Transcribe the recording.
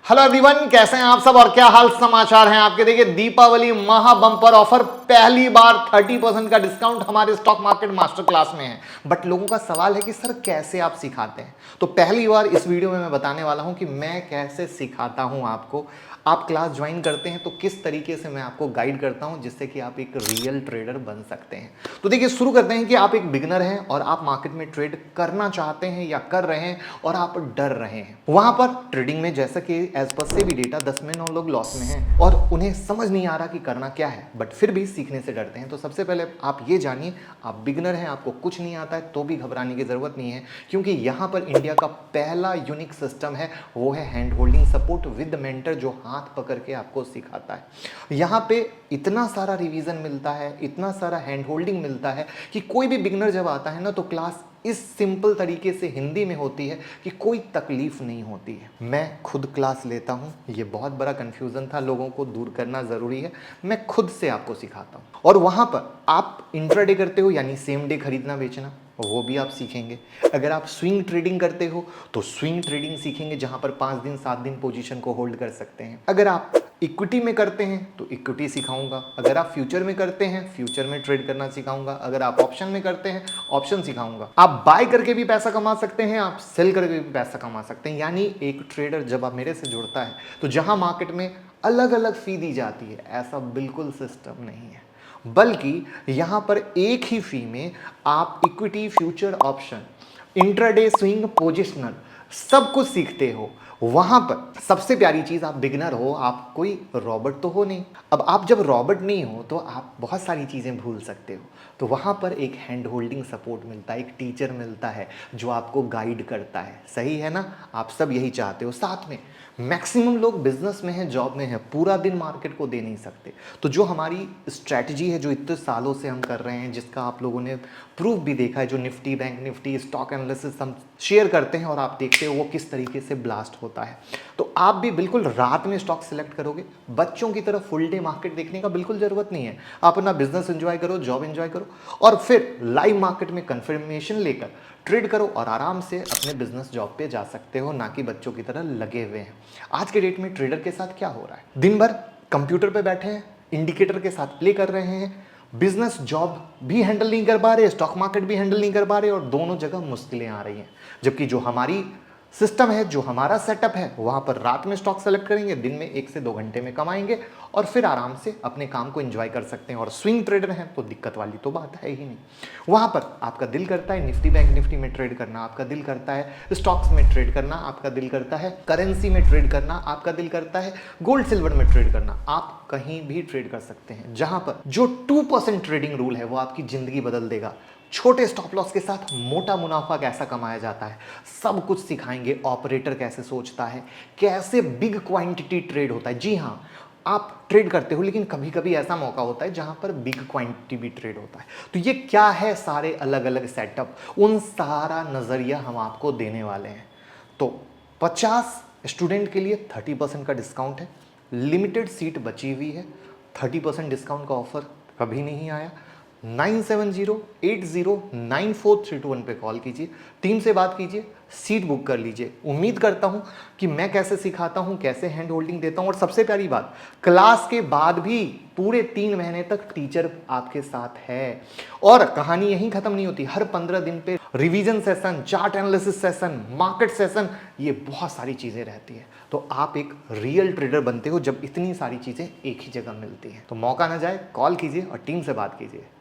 Hello everyone, कैसे हैं आप सब और क्या हाल समाचार हैं आपके। देखिए, दीपावली महा बम्पर ऑफर, पहली बार 30% का डिस्काउंट हमारे स्टॉक मार्केट मास्टर क्लास में है। बट लोगों का सवाल है कि सर कैसे आप सिखाते हैं। तो पहली बार इस वीडियो में मैं बताने वाला हूं कि मैं कैसे सिखाता हूं आपको। आप क्लास ज्वाइन करते हैं तो किस तरीके से मैं आपको गाइड करता हूं जिससे कि आप एक रियल ट्रेडर बन सकते हैं। तो देखिए, शुरू करते हैं कि आप एक बिगिनर हैं और आप मार्केट में ट्रेड करना चाहते हैं या कर रहे हैं और आप डर रहे हैं। वहां पर ट्रेडिंग में जैसा कि एज पर सेबी डेटा 10 में 9 लोग लॉस में हैं और उन्हें समझ नहीं आ रहा कि करना क्या है, बट फिर भी सीखने से डरते हैं। तो सबसे पहले आप ये जानिए, आप बिगिनर हैं, आपको कुछ नहीं आता है तो भी घबराने की जरूरत नहीं है, क्योंकि यहां पर इंडिया का पहला यूनिक सिस्टम है, वो है hand holding support with mentor, जो हाथ पकड़ के आपको सिखाता है। यहां पे इतना सारा रिवीजन मिलता है, इतना सारा हैंड होल्डिंग मिलता है कि कोई भी बिगिनर जब आता है ना तो क्लास इस सिंपल तरीके से हिंदी में होती है कि कोई तकलीफ नहीं होती है। मैं खुद क्लास लेता हूं, ये बहुत बड़ा कंफ्यूजन था, लोगों को दूर करना जरूरी है। मैं खुद से आपको सिखाता हूं और वहां पर आप इंट्राडे करते हो यानी सेम डे खरीदना बेचना, वो भी आप सीखेंगे। अगर आप स्विंग ट्रेडिंग करते हो तो स्विंग ट्रेडिंग सीखेंगे, जहां पर 5 दिन 7 दिन पोजीशन को होल्ड कर सकते हैं। अगर आप इक्विटी में करते हैं तो इक्विटी सिखाऊंगा। अगर आप फ्यूचर में करते हैं, फ्यूचर में ट्रेड करना सिखाऊंगा। अगर आप ऑप्शन में करते हैं, ऑप्शन सिखाऊंगा। आप बाय करके भी पैसा कमा सकते हैं, आप सेल करके भी पैसा कमा सकते हैं। यानी एक ट्रेडर जब आप मेरे से जुड़ता है तो जहां मार्केट में अलग अलग फी दी जाती है, ऐसा बिल्कुल सिस्टम नहीं है, बल्कि यहां पर एक ही फी में आप equity, future, option, intraday, swing, positional सब कुछ सीखते हो। वहां पर सबसे प्यारी चीज, आप बिगिनर हो, आप कोई रॉबर्ट तो हो नहीं। अब आप जब रॉबर्ट नहीं हो तो आप बहुत सारी चीजें भूल सकते हो। तो वहां पर एक हैंड होल्डिंग सपोर्ट मिलता है, एक टीचर मिलता है जो आपको गाइड करता है। सही है ना? आप सब यही चाहते हो। साथ में मैक्सिमम लोग बिजनेस में हैं, जॉब में हैं, पूरा दिन मार्केट को दे नहीं सकते। तो जो हमारी स्ट्रैटेजी है, जो इतने सालों से हम कर रहे हैं, जिसका आप लोगों ने प्रूफ भी देखा है, जो Nifty, bank Nifty, stock analysis हम शेयर करते हैं और आप देखते हो वो किस तरीके से ब्लास्ट होता है, तो आप भी बिल्कुल रात में स्टॉक सिलेक्ट करोगे। बच्चों की तरफ फुल डे मार्केट देखने का बिल्कुल जरूरत नहीं है। आप अपना बिजनेस एंजॉय करो, जॉब एंजॉय करो और फिर लाइव मार्केट में कंफर्मेशन लेकर ट्रेड करो और आराम से अपने बिजनेस जॉब पे जा सकते हो, ना कि बच्चों की तरह लगे हुए हैं। आज के डेट में ट्रेडर के साथ क्या हो रहा है, दिन भर कंप्यूटर पे बैठे हैं, इंडिकेटर के साथ प्ले कर रहे हैं, बिजनेस जॉब भी हैंडल नहीं कर पा रहे, स्टॉक मार्केट भी हैंडल नहीं कर पा रहे और दोनों जगह मुश्किलें आ रही हैं। जबकि जो हमारी सिस्टम है, जो हमारा सेटअप है, वहां पर रात में स्टॉक सेलेक्ट करेंगे, दिन में 1 से 2 घंटे में कमाएंगे और फिर आराम से अपने काम को एंजॉय कर सकते हैं। और स्विंग ट्रेडर हैं तो दिक्कत वाली तो बात है ही नहीं। वहां पर आपका दिल करता है निफ्टी, बैंक निफ्टी में ट्रेड करना, आपका दिल करता है स्टॉक्स में ट्रेड करना, आपका दिल करता है करेंसी में ट्रेड करना, आपका दिल करता है गोल्ड सिल्वर में ट्रेड करना, आप कहीं भी ट्रेड कर सकते हैं। जहां पर जो 2% ट्रेडिंग रूल है वो आपकी जिंदगी बदल देगा। छोटे स्टॉप लॉस के साथ मोटा मुनाफा कैसा कमाया जाता है, सब कुछ सिखाएंगे। ऑपरेटर कैसे सोचता है, कैसे बिग क्वांटिटी ट्रेड होता है। जी हाँ, आप ट्रेड करते हो, लेकिन कभी कभी ऐसा मौका होता है जहां पर बिग क्वांटिटी भी ट्रेड होता है। तो ये क्या है, सारे अलग अलग सेटअप, उन सारा नजरिया हम आपको देने वाले हैं। तो 50 स्टूडेंट के लिए 30% का डिस्काउंट है, लिमिटेड सीट बची हुई है। 30% डिस्काउंट का ऑफर कभी नहीं आया। 9708094321 पे कॉल कीजिए, टीम से बात कीजिए, सीट बुक कर लीजिए। उम्मीद करता हूं कि मैं कैसे सिखाता हूं, कैसे हैंड होल्डिंग देता हूं, और सबसे प्यारी बात, क्लास के बाद भी पूरे 3 महीने तक टीचर आपके साथ है। और कहानी यहीं खत्म नहीं होती, हर 15 दिन पे revision session, chart analysis session, market session, ये बहुत सारी चीजें रहती है। तो आप एक रियल ट्रेडर बनते हो जब इतनी सारी चीजें एक ही जगह मिलती हैं। तो मौका ना जाए, कॉल कीजिए और टीम से बात कीजिए।